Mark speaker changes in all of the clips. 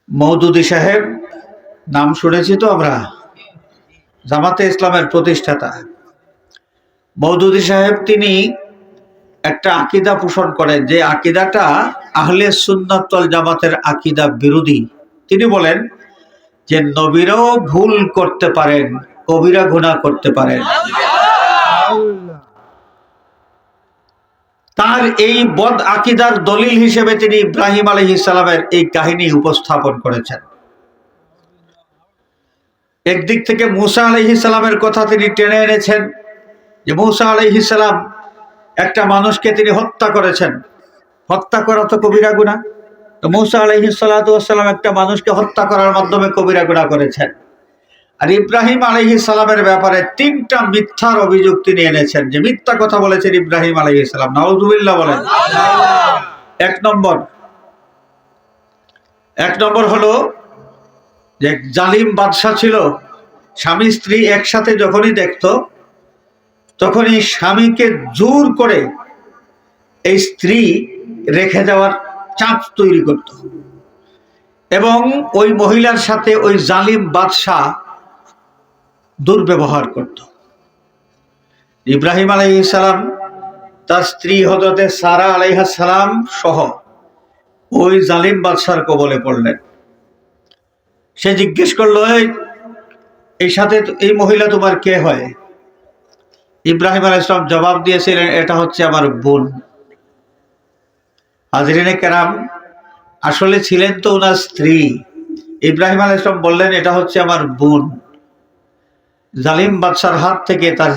Speaker 1: মওদুদী সাহেব নাম শুনেছি তো আমরা, জামাতে ইসলামের প্রতিষ্ঠাতা। মওদুদী সাহেব তিনি একটা আকীদা পোষণ করেন, যে আকীদাটা আহলে সুন্নাত ওয়াল জামাতের আকীদা বিরোধী। তিনি বলেন যে নবীরাও ভুল করতে পারেন, কবিরা গুনাহ করতে পারেন। তার এই বদ আকীদার দলিল হিসেবে তিনি ইব্রাহিম আলাইহিস সালামের এই কাহিনী উপস্থাপন করেছেন। একদিক থেকে মূসা আলাইহিস সালামের কথা তিনি টেনে এনেছেন, যে মূসা আলাইহিস সালাম একটা মানুষকে তিনি হত্যা করেছেন। হত্যা করা তো কবিরা গুনাহ। তো মূসা আলাইহিস সালাতু ওয়াস সালাম একটা মানুষকে হত্যা করার মাধ্যমে কবিরা গুনাহ করেছেন। আর ইব্রাহিম আলাইহিস সালামের ব্যাপারে ৩টা মিথ্যার অভিযোগ তিনি এনেছেন, যে মিথ্যা কথা বলেছেন ইব্রাহিম আলাইহিস সালাম। নাউযুবিল্লাহ বলেন। এক নম্বর হলো যে জালিম বাদশা ছিল, স্বামী স্ত্রী একসাথে যখনই দেখত তখনই স্বামীকে জোর করে এই স্ত্রী রেখে যাওয়ার চাপ তৈরি করত, এবং ওই মহিলার সাথে ওই জালিম বাদশা দুর্ব্যবহার করত। ইব্রাহিম আলাইহিস সালাম তার স্ত্রী হযরতে সারা আলাইহিস সালাম সহ ওই জালিম বাদশার কবলে পড়লেন। সে জিজ্ঞেস করলো, এই সাথে এই মহিলা তোমার কে হয়? ইব্রাহিম আলাইহিস সালাম জবাব দিয়েছিলেন, এটা হচ্ছে আমার বোন। হাজরিনে কেরাম, আসলে ছিলেন তো ওনার স্ত্রী। ইব্রাহিম আলাইহিস সালাম বললেন, এটা হচ্ছে আমার বোন। জালিম বাদশার হাত থেকে তার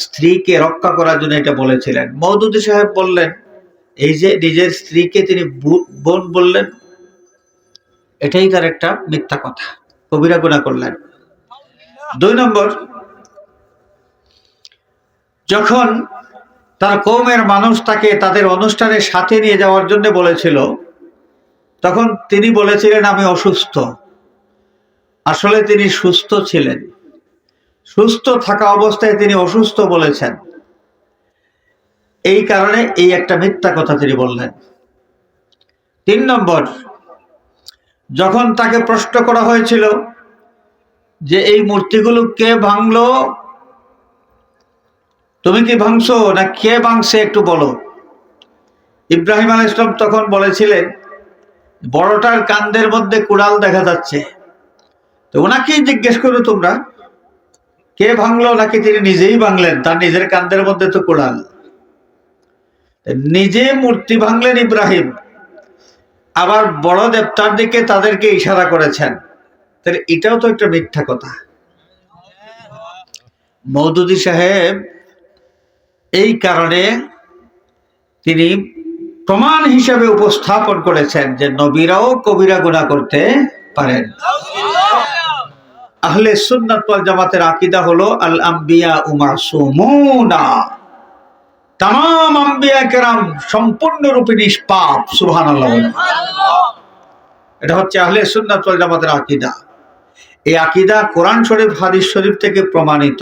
Speaker 1: স্ত্রীকে রক্ষা করার জন্য এটা বলেছিলেন। মওদুদী সাহেব বললেন, এই যে নিজের স্ত্রীকে তিনি বোন বললেন, এটাই তার একটা মিথ্যা কথা, কবিরা গুনাহ করলেন। ২ নম্বর, যখন তার কওমের মানুষ তাকে তাদের অনুষ্ঠানের সাথে নিয়ে যাওয়ার জন্য বলেছিল, তখন তিনি বলেছিলেন আমি অসুস্থ। আসলে তিনি সুস্থ ছিলেন। সুস্থ থাকা অবস্থায় তিনি অসুস্থ বলেছেন, এই কারণে এই একটা মিথ্যা কথা তিনি বললেন। ৩ নম্বর, যখন তাকে প্রশ্ন করা হয়েছিল যে এই মূর্তিগুলো কে ভাঙলো, তুমি কি ভাঙছো না কে ভাঙছে একটু বলো। ইব্রাহিম আলাইহিস সালাম তখন বলেছিলেন, বড়টার কাঁধের মধ্যে কুড়াল দেখা যাচ্ছে, তো ওনাকেই জিজ্ঞেস করো তোমরা, কে ভাঙলো, নাকি তিনি নিজেই ভাঙলেন? তার নিজের কাঁধের মধ্যে তো কুড়াল। নিজে মূর্তি ভাঙলেন ইব্রাহিম, আবার বড় দেবতার দিকে তাদেরকে ইশারা করেছেন, তাহলে এটাও তো একটা মিথ্যা কথা। মওদুদী সাহেব এই কারণে তিনি প্রমাণ হিসেবে উপস্থাপন করেছেন যে নবীরাও কবিরা গুনাহ করতে পারেন। আহলে সুন্নাত ওয়াল জামাতের আকীদা হলো আল আম্বিয়া মাসুমুনা, तमाम আম্বিয়া কেরাম সম্পূর্ণরূপে নিষ্পাপ। সুবহানাল্লাহ। এটা হচ্ছে আহলে সুন্নাত ওয়াল জামাতের আকীদা। এই আকীদা কোরআন শরীফ হাদিস শরীফ থেকে প্রমাণিত।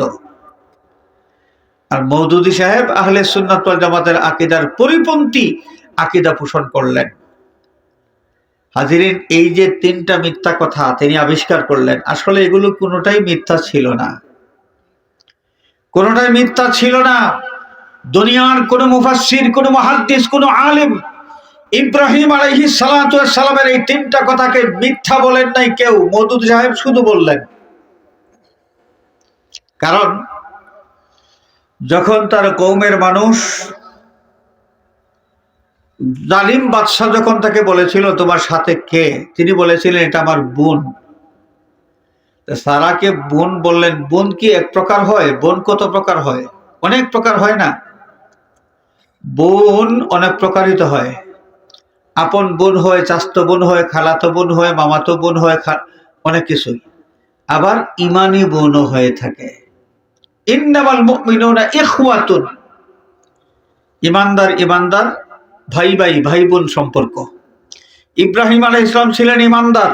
Speaker 1: আর মওদুদী সাহেব আহলে সুন্নাত ওয়াল জামাতের আকীদার পরিপন্থী আকীদা পোষণ করলেন। হাজিরিন, এই যে 3টা মিথ্যা কথা তিনি আবিষ্কার করলেন, আসলে এগুলো কোনোটাই মিথ্যা ছিল না, কোনোটাই মিথ্যা ছিল না। দুনিয়ার কোন মুফাসসির, কোন মুহাদ্দিস, কোন আলেম ইব্রাহিম আলাইহিস সালাতু ওয়াস সালামের এই 3টা কথাকে মিথ্যা বলেন নাই কেউ। মওদুদী সাহেব শুধু বললেন। কারণ যখন তার কওমের মানুষ, জালিম বাদশা যখন তাকে বলেছিল তোমার সাথে কে, তিনি বলেছিলেন এটা আমার বোন। সারাকে বোন বললেন। বোন কি এক প্রকার হয়? বোন কত প্রকার হয়? অনেক প্রকার হয় না? বোন অনেক প্রকারিত হয়। আপন বোন হয়, চাস্তো বোন হয়, খালাতো বোন হয়, মামাতো বোন হয়, অনেক কিছুই। আবার ইমানি বোনও হয়ে থাকে। ইন্নামাল মুমিনুনা ইখওয়াতুন, ইমানদার ইমানদার, ভাই ভাই, ভাই বোন সম্পর্ক। ইব্রাহিম আলাইহিস সালাম ছিলেন ইমানদার,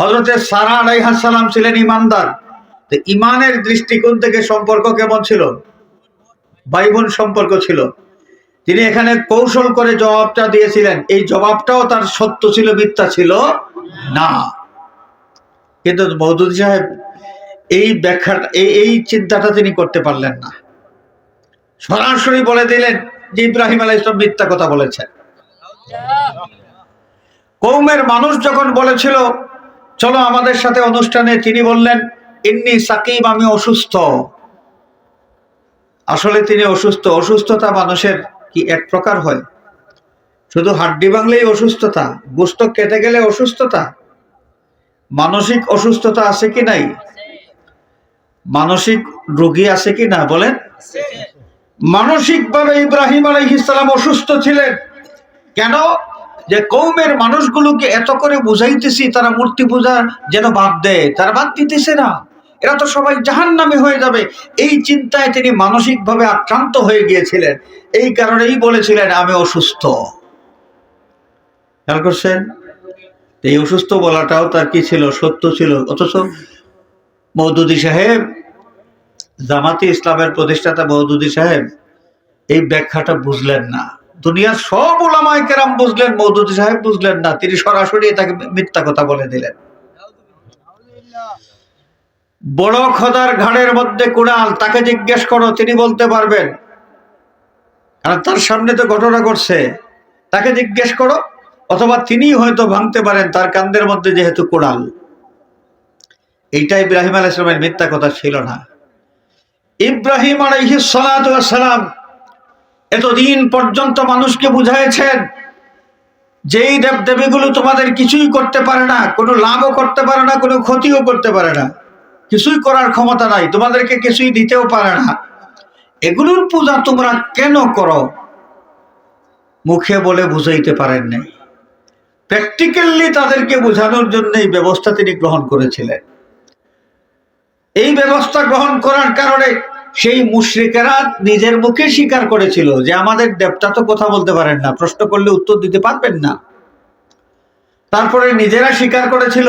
Speaker 1: হযরতে সারা আলাইহিস সালাম ছিলেন ইমানদার। তো ইমানের দৃষ্টিকোণ থেকে সম্পর্ক কেমন ছিল? ভাই বোন সম্পর্ক ছিল। তিনি এখানে কৌশল করে জবাবটা দিয়েছিলেন, এই জবাবটাও তার সত্য ছিল, মিথ্যা ছিল না। কিন্তু মওদুদী সাহেব এই ব্যাখ্যা এই চিন্তাটা তিনি করতে পারলেন না। সরাসরি বলে দিলেন যে ইব্রাহিম আলাইহিস সালাম মিথ্যা কথা বলেছেন। কওমের মানুষ যখন বলেছিল চলো আমাদের সাথে অনুষ্ঠানে, তিনি বললেন ইন্নী সাকিম, আমি অসুস্থ। আসলে তিনি অসুস্থ। অসুস্থতা মানুষের কি এক প্রকার হয়? শুধু হাড্ডি ভাঙলেই অসুস্থতা? গোশত কেটে গেলে অসুস্থতা? মানসিক অসুস্থতা আছে কি নাই? মানসিক রোগী আছে কি না বলেন? মানসিকভাবে ইব্রাহিম আলাইহিস সালাম অসুস্থ ছিলেন। কেন? যে কওমের মানুষগুলোকে এত করে বুঝাইতেছি তারা মূর্তি পূজা যেন বাদ দেয়, তারা বাদ দিতেছে না, এরা তো সবাই জাহান্নামী হয়ে যাবে, এই চিন্তায় তিনি মানসিকভাবে আক্রান্ত হয়ে গিয়েছিলেন। এই কারণেই বলেছিলেন আমি অসুস্থ। খেয়াল করছেন? এই অসুস্থ বলাটাও তার কি ছিল? সত্য ছিল। অথচ মওদুদী সাহেব, জামাতে ইসলামের প্রতিষ্ঠাতা মওদুদী সাহেব এই ব্যাখ্যাটা বুঝলেন না। দুনিয়ার সব উলামায়ে কেরাম বুঝলেন, মওদুদী সাহেব বুঝলেন না। তিনি সরাসরি তাকে মিথ্যা কথা বলে দিলেন। বড় খোদার ঘাড়ের মধ্যে কুড়াল, তাকে জিজ্ঞেস করো, তিনি বলতে পারবেন, কারণ তার সামনে তো ঘটনা ঘটছে। তাকে জিজ্ঞেস করো, অথবা তিনি হয়তো ভাঙতে পারেন, তার কান্দের মধ্যে যেহেতু কুড়াল। এইটা ইব্রাহিম আলাইহিস সালামের মিথ্যা কথা ছিল না। ইব্রাহিম আলাইহিস সালাতু ওয়াস সালাম এতদিন পর্যন্ত মানুষকে বুঝাইছেন যে এই দেবদেবীগুলো তোমাদের কিছুই করতে পারে না, কোনো লাভও করতে পারে না, কোনো ক্ষতিও করতে পারে না, কিছুই করার ক্ষমতা নাই, তোমাদেরকে কিছুই দিতেও পারে না। এগুলোর পূজা তোমরা কেন করো? মুখে বলে বুঝাইতে পারেন নাই। প্র্যাকটিক্যালি তাদেরকে বোঝানোর জন্য এই ব্যবস্থা তিনি গ্রহণ করেছিলেন। এই ব্যবস্থা গ্রহণ করার কারণে সেই মুশরিকেরা নিজের মুখে স্বীকার করেছিল যে আমাদের দেবতা তো কথা বলতে পারেন না, প্রশ্ন করলে উত্তর দিতে পারবেন না। তারপরে নিজেরা স্বীকার করেছিল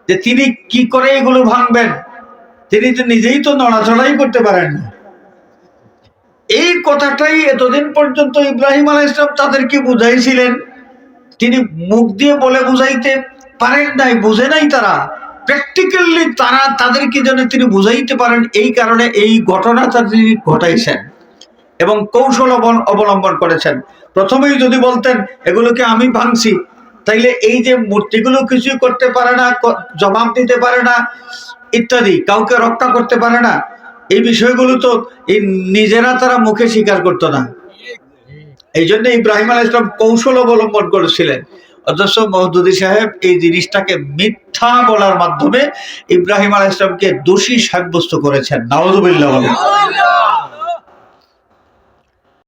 Speaker 1: যে তিনি কি করে এগুলো ভাঙবেন, তিনি তো নিজেই তো নড়াচড়াই করতে পারেন না। এই কথাটাই এতদিন পর্যন্ত ইব্রাহিম আলাইহিস সালাম তাদেরকে বুঝাইছিলেন। তিনি মুখ দিয়ে বলে বুঝাইতে পারেন নাই, বুঝে নাই তারা। প্র্যাকটিক্যালি তারা তাদেরকে যেন তিনি বুঝাইতে পারেন, এই কারণে এই ঘটনাটা তিনি ঘটাইছেন এবং কৌশল অবলম্বন করেছেন। প্রথমেই যদি বলতেন এগুলোকে আমি ভাঙছি, তাইলে এই যে মূর্তিগুলো কিছুই করতে পারে না, জবাব দিতে পারে না ইত্যাদি, কাউকে রক্ষা করতে পারে না, এই বিষয়গুলো তো এই নিজেরা তারা মুখে স্বীকার করতো না। এই জন্য ইব্রাহিম আলাইহিস সালাম কৌশল অবলম্বন করেছিলেন। অথচ মওদুদী সাহেব এই জিনিসটাকে মিথ্যা বলার মাধ্যমে ইব্রাহিম আলাইহিস সালামকে দোষী সাব্যস্ত করেছেন। নাউযুবিল্লাহ।